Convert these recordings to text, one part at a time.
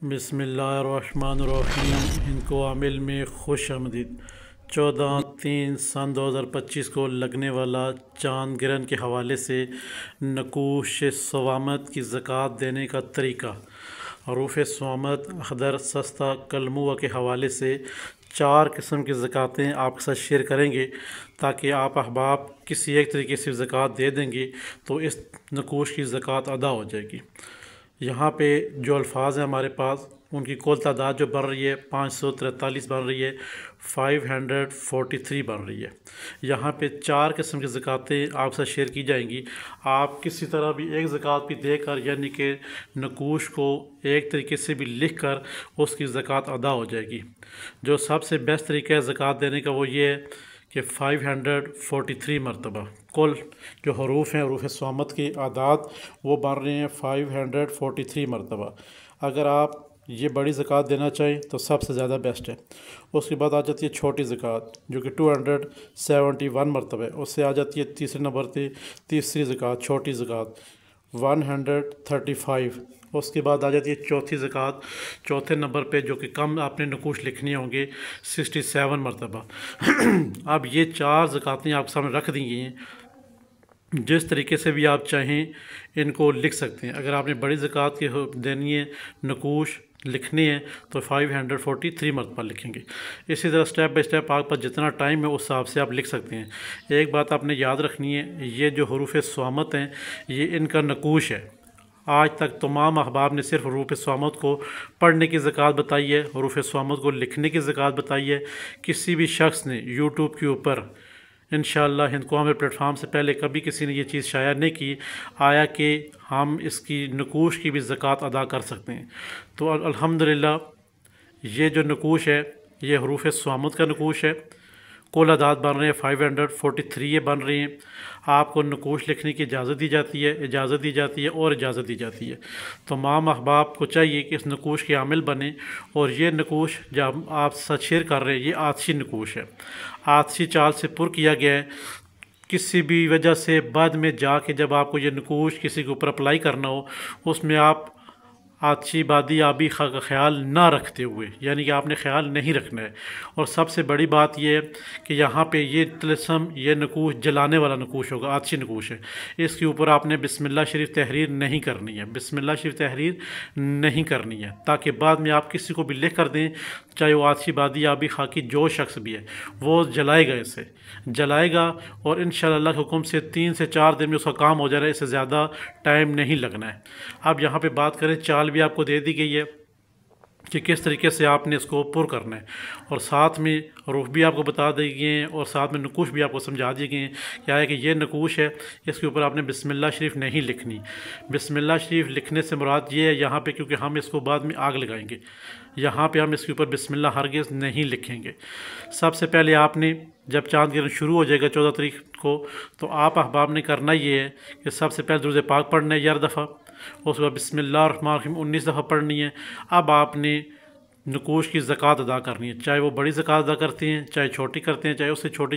बिस्मिल्लाहिर्रहमानिर्रहीम। इनको आमिल में खुश आमदीद। 14/3/2025 को लगने वाला चांद ग्रहण के हवाले से नकूश सवामत की ज़कात देने का तरीका। हरूफ स्वामत अखदर सस्ता कलमुआ के हवाले से 4 किस्म की ज़कातें आपके साथ शेयर करेंगे ताकि आप अहबाब किसी एक तरीके से ज़कात दे देंगे तो इस नकूश की ज़कात अदा हो जाएगी। यहाँ पे जो अल्फाज हैं हमारे पास उनकी कुल तादाद जो बन रही है 543 बन रही है, 543 बन रही है। यहाँ पे 4 किस्म की ज़कातें आपके साथ शेयर की जाएंगी। आप किसी तरह भी एक ज़कात भी देकर यानी कि नकूश को एक तरीके से भी लिख कर उसकी ज़कात अदा हो जाएगी। जो सबसे बेस्ट तरीका है ज़कात देने का वो ये है कि 543 मरतबा कुल जो हरूफ हैं हरूफ स्वामत की आदाद वो बन रहे हैं 543 मरतबा। अगर आप ये बड़ी ज़कात देना चाहें तो सबसे ज़्यादा बेस्ट है। उसके बाद आ जाती है छोटी ज़कात जो कि 271 मरतबा है। उससे आ जाती है तीसरे नंबर पर तीसरी ज़कात छोटी ज़कात 135। उसके बाद आ जाती है चौथी ज़कात चौथे नंबर पे जो कि कम आपने नकूश लिखने होंगे 67 मरतबा। अब ये 4 ज़कातें आपके सामने रख दी गई हैं। जिस तरीके से भी आप चाहें इनको लिख सकते हैं। अगर आपने बड़ी ज़कात की देनी है नकूश लिखने हैं तो 543 मरतबा लिखेंगे। इसी तरह स्टेप बाय स्टेप आप पर जितना टाइम है उस हिसाब से आप लिख सकते हैं। एक बात आपने याद रखनी है, ये जो हरूफ स्वामत हैं ये इनका नकूश है। आज तक तमाम अहबाब ने सिर्फ हरूफ स्वामत को पढ़ने की ज़कात बताई है, हरूफ स्वामत को लिखने की ज़कात बताई है। किसी भी शख्स ने यूट्यूब के ऊपर इंशाअल्लाह हिंद कौमी प्लेटफार्म से पहले कभी किसी ने ये चीज़ शाया नहीं की आया कि हम इसकी नकूश की भी ज़कात अदा कर सकते हैं। तो अल्हम्दुलिल्लाह ये जो नकूश है ये हरूफ स्वामत का नकूश है। कुल आदाद बन रहे हैं 543 ये बन रही हैं। आपको नकूश लिखने की इजाज़त दी जाती है, इजाज़त दी जाती है और इजाज़त दी जाती है। तमाम अहबाब को चाहिए कि इस नकूश के आमिल बने। और ये नकूश जब आप साथ शेयर कर रहे हैं ये आतशी नकूश है, आतशी चाल से पुर किया गया है। किसी भी वजह से बाद में जाके जब आपको ये नकूश किसी के ऊपर अप्लाई करना हो उसमें आप आतशी बादी आबी का ख्याल ना रखते हुए यानी कि आपने ख्याल नहीं रखना है। और सबसे बड़ी बात यह है कि यहाँ पे ये तिलस्म ये नकूश जलाने वाला नकूश होगा, आतशी नकूश है। इसके ऊपर आपने बिस्मिल्लाह शरीफ तहरीर नहीं करनी है, बिस्मिल्लाह शरीफ तहरीर नहीं करनी है ताकि बाद में आप किसी को भी लिख कर दें चाहे वो आतशी बादी आबी खाकी जो शख्स भी है वो जलाएगा, इसे जलाएगा और इंशाअल्लाह के हुक्म से 3 से 4 दिन में उसका काम हो जाएगा। इससे ज़्यादा टाइम नहीं लगना है। अब यहाँ पे बात करें चाल भी आपको दे दी गई है कि किस तरीके से आपने इसको पुर करना है और साथ में हरूफ भी आपको बता दिए गए हैं और साथ में नकूश भी आपको समझा दिए गए हैं। क्या है कि ये नकूश है इसके ऊपर आपने बिस्मिल्लाह शरीफ नहीं लिखनी। बिस्मिल्लाह शरीफ लिखने से मुराद ये है यहाँ पे क्योंकि हम इसको बाद में आग लगाएंगे, यहाँ पे हम इसके ऊपर बिस्मिल्लाह हरगिज़ नहीं लिखेंगे। सबसे पहले आपने जब चाँद गिरना शुरू हो जाएगा 14 तारीख को तो आप अहबाब ने करना ये है कि सबसे पहले दुरूद पाक पढ़ना है 11 दफ़ा, उसके बाद बिस्मिल्लाहिर्रहमानिर्रहीम 19 दफ़ा पढ़नी है। अब आपने नकूश की ज़कात अदा करनी है, चाहे वो बड़ी ज़कात अदा करते हैं चाहे छोटी करते हैं, चाहे उससे छोटी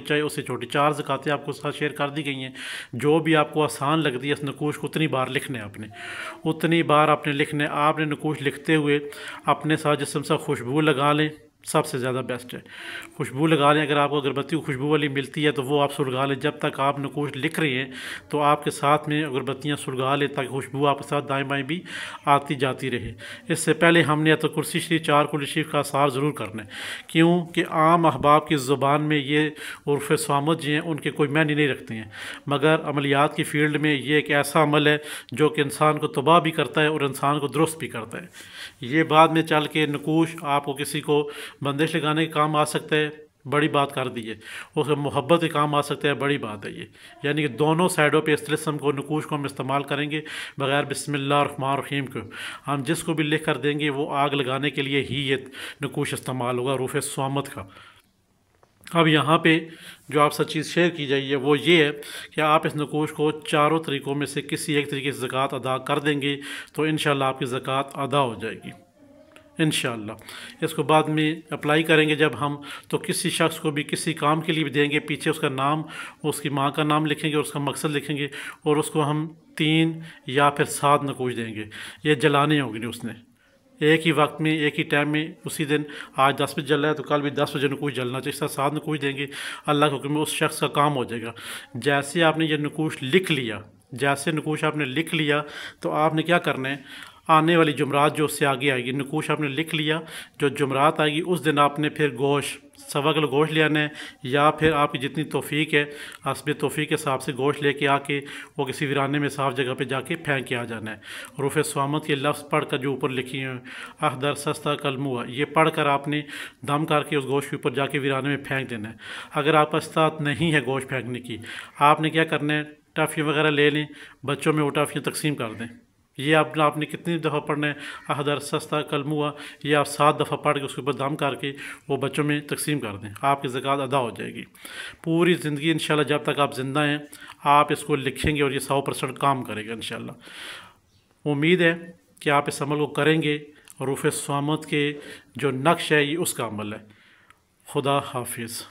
4 ज़कातें आपको साथ शेयर कर दी गई हैं। जो भी आपको आसान लगती है इस नकूश को उतनी बार लिखना है, आपने उतनी बार आपने लिखना है। आपने नकूश लिखते हुए अपने साथ जिस्म से खुशबू लगा लें, सबसे ज़्यादा बेस्ट है खुशबू लगा लें। अगर आपको अगरबत्ती खुशबू वाली मिलती है तो वो आप सुलगा लें। जब तक आप नकूश लिख रहे हैं तो आपके साथ में अगरबत्तियाँ सुलगा लें ताकि खुशबू आपके साथ दाएं बाएं भी आती जाती रहे। इससे पहले हमने या तो कुर्सी शरीफ 4 कुर्सी शरीफ का आसार ज़रूर करना है, क्योंकि आम अहबाब की ज़ुबान में ये उर्फ़ स्वामत जी हैं उनके कोई मायने नहीं रखते हैं, मगर अमलियात की फ़ील्ड में ये एक ऐसा अमल है जो कि इंसान को तबाह भी करता है और इंसान को दुरुस्त भी करता है। ये बाद में चल के नकूश आपको किसी को बंदिश लगाने के काम आ सकता है, बड़ी बात कर दी है, उसमें मोहब्बत के काम आ सकता है, बड़ी बात है ये। यानी कि दोनों साइडों पे इस तिलस्म को नकूश को हम इस्तेमाल करेंगे बग़ैर बिस्मिल्लाहिर्रहमानिर्रहीम को। हम जिसको भी लिख कर देंगे वो आग लगाने के लिए ही ये नकूश इस्तेमाल होगा हरूफ स्वामत का। अब यहाँ पे जो आपसे चीज़ शेयर की जाइए वो ये है कि आप इस नकूश को चारों तरीक़ों में से किसी एक तरीके से ज़कात अदा कर देंगे तो इंशाअल्लाह आपकी ज़कात अदा हो जाएगी इंशाअल्लाह। इसको बाद में अप्लाई करेंगे जब हम तो किसी शख्स को भी किसी काम के लिए भी देंगे, पीछे उसका नाम उसकी माँ का नाम लिखेंगे और उसका मकसद लिखेंगे और उसको हम 3 या फिर 7 नकूश देंगे। ये जलाने होंगे उसने, एक ही वक्त में, एक ही टाइम में, उसी दिन आज 10 बजे जल रहा है तो कल भी 10 बजे नकूश जलना चाहिए। इस तरह 7 नकूश देंगे, अल्लाह के हुक्म में उस शख्स का काम हो जाएगा। जैसे आपने ये नकूश लिख लिया, जैसे नकूश आपने लिख लिया तो आपने क्या करना है, आने वाली जुमरात जो उससे आगे आएगी, नकूश आपने लिख लिया, जो जुमरात आएगी उस दिन आपने फिर गोश्त 1.25 किलो गोश्त ले आना है, या फिर आपकी जितनी तौफीक है हस्ब तौफीक के हिसाब से गोश्त लेके आके वो किसी वीराने में साफ़ जगह पे जाके फेंक के आ जाना है। रूफ़ स्वामत के लफ्ज़ पढ़ कर जो ऊपर लिखी हैं, अहदर सस्ता कलमुआ, ये पढ़ कर आपने दम करके उस गोश्त के ऊपर जाके वीराने में फेंक देना है। अगर आपका इस्तात नहीं है गोश्त फेंकने की, आपने क्या करना है, टाफ़ियाँ वगैरह ले लें, बच्चों में वो टाफ़ियाँ तकसीम कर दें। ये आपने कितनी दफ़ा पढ़ना है, अहदर सस्ता कलमुआ, ये आप 7 दफ़ा पढ़ के उसके ऊपर दम करके वो बच्चों में तकसीम कर दें, आपकी ज़कात अदा हो जाएगी। पूरी ज़िंदगी इंशाल्लाह जब तक आप ज़िंदा हैं आप इसको लिखेंगे और ये 100% काम करेगा इंशाल्लाह। उम्मीद है कि आप इस अमल को करेंगे और रूफ़ स्वामत के जो नक्श है ये उसका अमल है। खुदा हाफिज़।